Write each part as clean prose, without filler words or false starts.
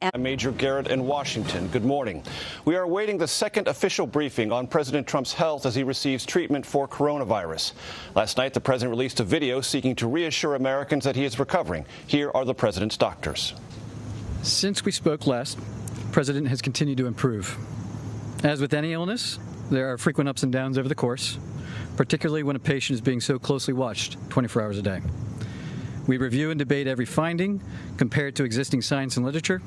I'm Major Garrett in Washington. Good morning. We are awaiting the second official briefing on President Trump's health as he receives treatment for coronavirus. Last night, the president released a video seeking to reassure Americans that he is recovering. Here are the president's doctors. Since we spoke last, the president has continued to improve. As with any illness, there are frequent ups and downs over the course, particularly when a patient is being so closely watched 24 hours a day. We review and debate every finding, compare it to existing science and literature,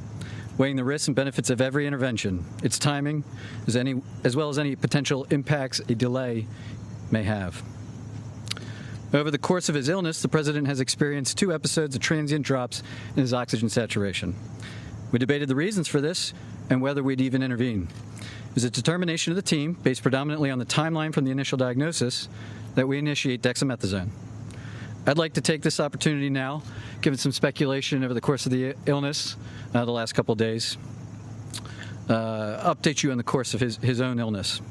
weighing the risks and benefits of every intervention, its timing, as well as any potential impacts a delay may have. Over the course of his illness, the president has experienced 2 episodes of transient drops in his oxygen saturation. We debated the reasons for this and whether we'd even intervene. It was a determination of the team, based predominantly on the timeline from the initial diagnosis, that we initiate dexamethasone. I'd like to take this opportunity now, given some speculation over the course of the illness the last couple of days, update you on the course of his own illness.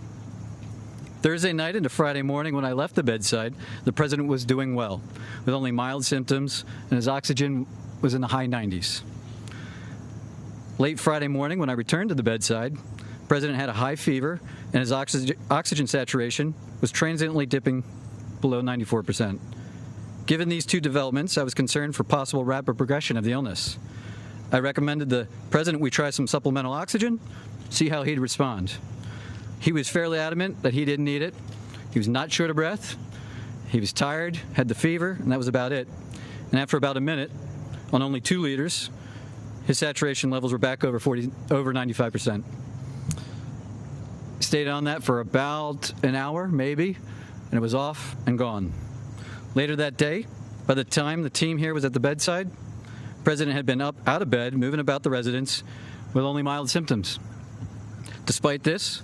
Thursday night into Friday morning when I left the bedside, the president was doing well, with only mild symptoms, and his oxygen was in the high 90s. Late Friday morning when I returned to the bedside, the president had a high fever, and his oxygen saturation was transiently dipping below 94%. Given these 2 developments, I was concerned for possible rapid progression of the illness. I recommended the president we try some supplemental oxygen, see how he'd respond. He was fairly adamant that he didn't need it. He was not short of breath. He was tired, had the fever, and that was about it. And after about a minute, on only 2 liters, his saturation levels were back over 95%. Stayed on that for about an hour, maybe, and it was off and gone. Later that day, by the time the team here was at the bedside, the president had been up out of bed, moving about the residence with only mild symptoms. Despite this,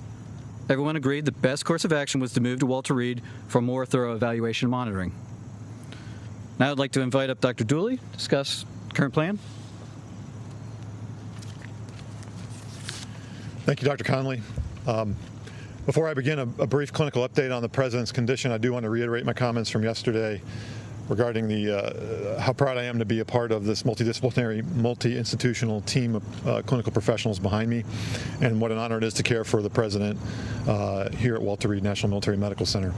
everyone agreed the best course of action was to move to Walter Reed for more thorough evaluation and monitoring. Now I'd like to invite up Dr. Dooley to discuss the current plan. Thank you, Dr. Conley. Before I begin a brief clinical update on the president's condition, I do want to reiterate my comments from yesterday regarding how proud I am to be a part of this multidisciplinary, multi-institutional team of clinical professionals behind me, and what an honor it is to care for the president here at Walter Reed National Military Medical Center.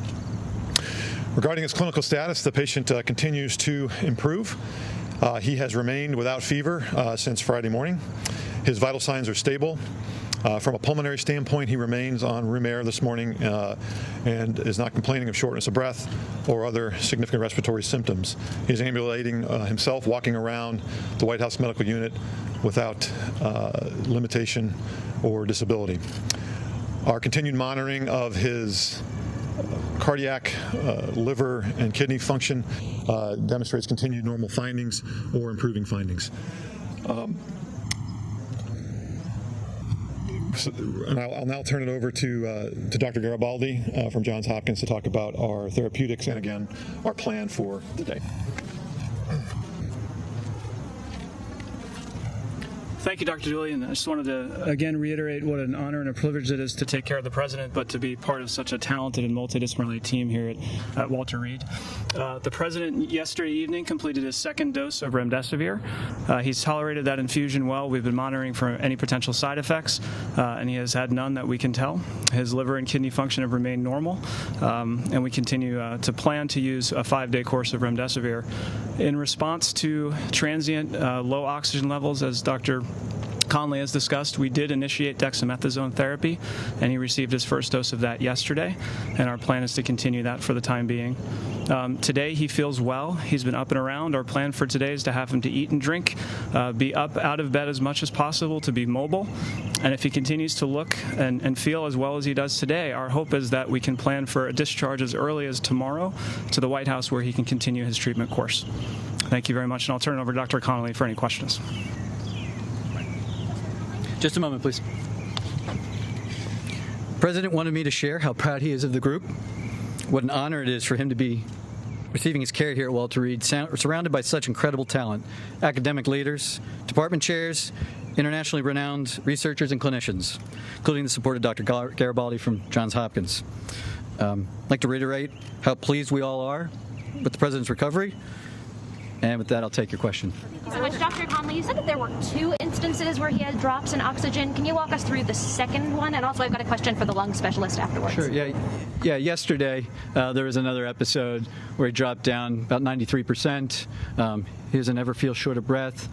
Regarding his clinical status, the patient continues to improve. He has remained without fever since Friday morning. His vital signs are stable. From a pulmonary standpoint, he remains on room air this morning and is not complaining of shortness of breath or other significant respiratory symptoms. He's ambulating himself, walking around the White House Medical Unit without limitation or disability. Our continued monitoring of his cardiac, liver, and kidney function demonstrates continued normal findings or improving findings. And I'll now turn it over to Dr. Garibaldi from Johns Hopkins to talk about our therapeutics and, again, our plan for today. Thank you, Dr. Dooley, and I just wanted to again reiterate what an honor and a privilege it is to take care of the president, but to be part of such a talented and multidisciplinary team here at Walter Reed. The president yesterday evening completed his 2nd dose of remdesivir. He's tolerated that infusion well. We've been monitoring for any potential side effects, and he has had none that we can tell. His liver and kidney function have remained normal, and we continue to plan to use a 5-day course of remdesivir. In response to transient low oxygen levels, as Dr. Conley has discussed, we did initiate dexamethasone therapy, and he received his 1st dose of that yesterday, and our plan is to continue that for the time being. Today he feels well. He's been up and around. Our plan for today is to have him to eat and drink, be up out of bed as much as possible, to be mobile, and if he continues to look and feel as well as he does today, our hope is that we can plan for a discharge as early as tomorrow to the White House, where he can continue his treatment course. Thank you very much, and I'll turn it over to Dr. Conley for any questions. Just a moment, please. The president wanted me to share how proud he is of the group, what an honor it is for him to be receiving his care here at Walter Reed, surrounded by such incredible talent, academic leaders, department chairs, internationally renowned researchers and clinicians, including the support of Dr. Garibaldi from Johns Hopkins. I'd like to reiterate how pleased we all are with the president's recovery And with that, I'll take your question. So it's Dr. Conley, you said that there were 2 instances where he had drops in oxygen. Can you walk us through the second one? And also I've got a question for the lung specialist afterwards. Sure, yeah. Yesterday, there was another episode where he dropped down about 93%. He doesn't ever feel short of breath.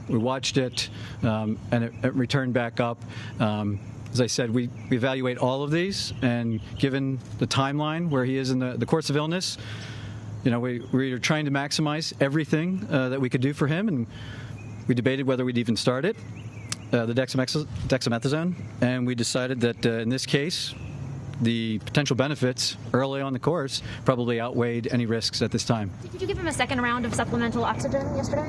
We watched it, and it returned back up. As I said, we evaluate all of these, and given the timeline where he is in the course of illness, we are trying to maximize everything that we could do for him, and we debated whether we'd even start it, the dexamethasone, and we decided that in this case, the potential benefits early on the course probably outweighed any risks at this time. Did you give him a second round of supplemental oxygen yesterday?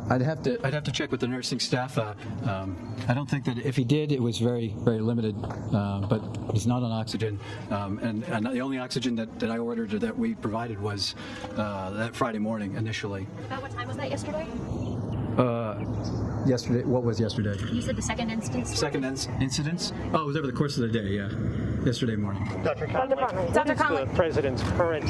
I'd have to check with the nursing staff. I don't think that if he did, it was very, very limited. But he's not on oxygen, and the only oxygen that I ordered or that we provided was that Friday morning initially. About what time was that yesterday? Yesterday. What was yesterday? You said the second instance. Second incidence? Oh, it was over the course of the day. Yeah, yesterday morning. Dr. Conley, what is the president's current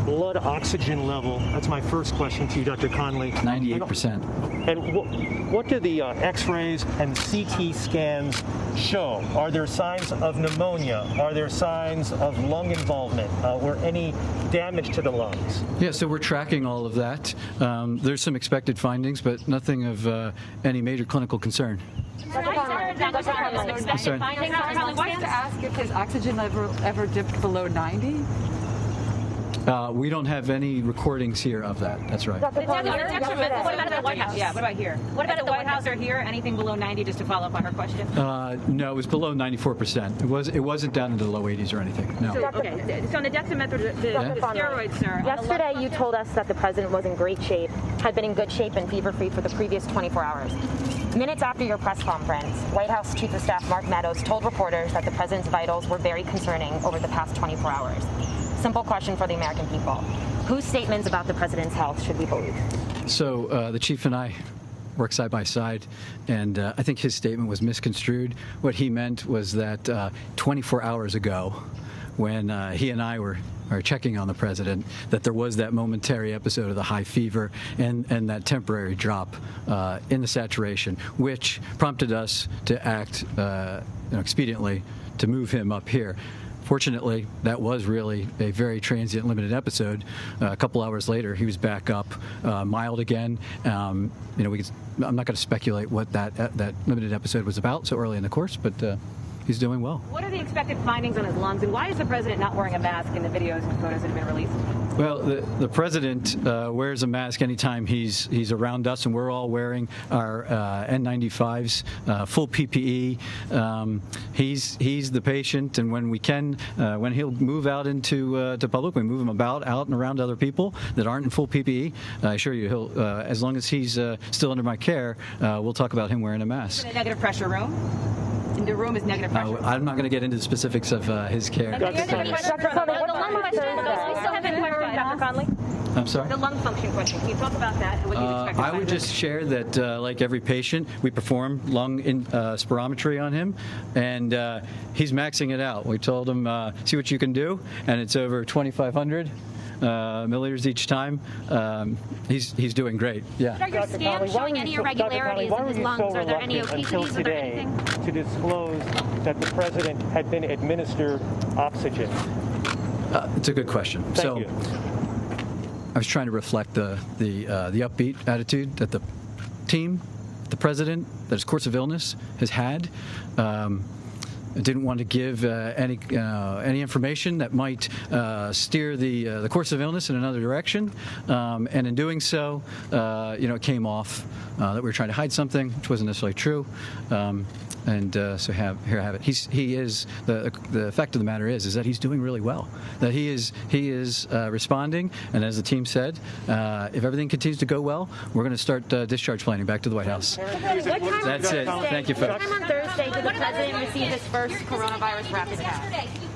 blood oxygen level? That's my first question to you, Dr. Conley. 98%. And what do the X-rays and CT scans show? Are there signs of pneumonia? Are there signs of lung involvement or any damage to the lungs? Yeah, so we're tracking all of that. There's some expected findings, but nothing of any major clinical concern. I'd like to ask if his oxygen level ever dipped below 90? We don't have any recordings here of that. That's right. What about at the White House? Yeah, what about here? What about at the White House or here? Anything below 90, just to follow up on her question? No, it was below 94%. It wasn't down into the low 80s or anything. No. So, okay. So on the dexamethasone, the steroids, sir. Yesterday, you told us that the president was in great shape, had been in good shape and fever-free for the previous 24 hours. Minutes after your press conference, White House Chief of Staff Mark Meadows told reporters that the president's vitals were very concerning over the past 24 hours. Simple question for the American people. Whose statements about the president's health should we believe? So the chief and I work side by side, and I think his statement was misconstrued. What he meant was that 24 hours ago, when he and I were checking on the president, that there was that momentary episode of the high fever and that temporary drop in the saturation, which prompted us to act expediently to move him up here. Fortunately, that was really a very transient, limited episode. A couple hours later, he was back up, mild again. I'm not going to speculate what that limited episode was about so early in the course, but he's doing well. What are the expected findings on his lungs, and why is the president not wearing a mask in the videos and photos that have been released? Well, the president wears a mask anytime he's around us, and we're all wearing our N95s, full PPE. He's the patient, and when we can, when he'll move out into to public, we move him out and around other people that aren't in full PPE. I assure you, he'll as long as he's still under my care, we'll talk about him wearing a mask. In a negative pressure room? In the room is negative pressure. I'm not going to get into the specifics of his care. Dr. Conley? I'm sorry? The lung function question. Can you talk about that and what you expect? I would just share that, like every patient, we perform lung spirometry on him, and he's maxing it out. We told him, see what you can do, and it's over 2,500 milliliters each time. He's doing great. Yeah. Are your scans showing any irregularities in his lungs? Are there any obesities? Are there anything? To disclose that the president had been administered oxygen? It's a good question. Thank you. I was trying to reflect the upbeat attitude that the team, the president, that his course of illness has had. I didn't want to give any information that might steer the course of illness in another direction, and in doing so, it came off that we were trying to hide something, which wasn't necessarily true. So here I have it. He is the fact of the matter is that he's doing really well. That he is responding, and as the team said, if everything continues to go well, we're going to start discharge planning back to the White House. That's it. Thank you, folks. What time on Thursday did the president receive his first coronavirus rapid test?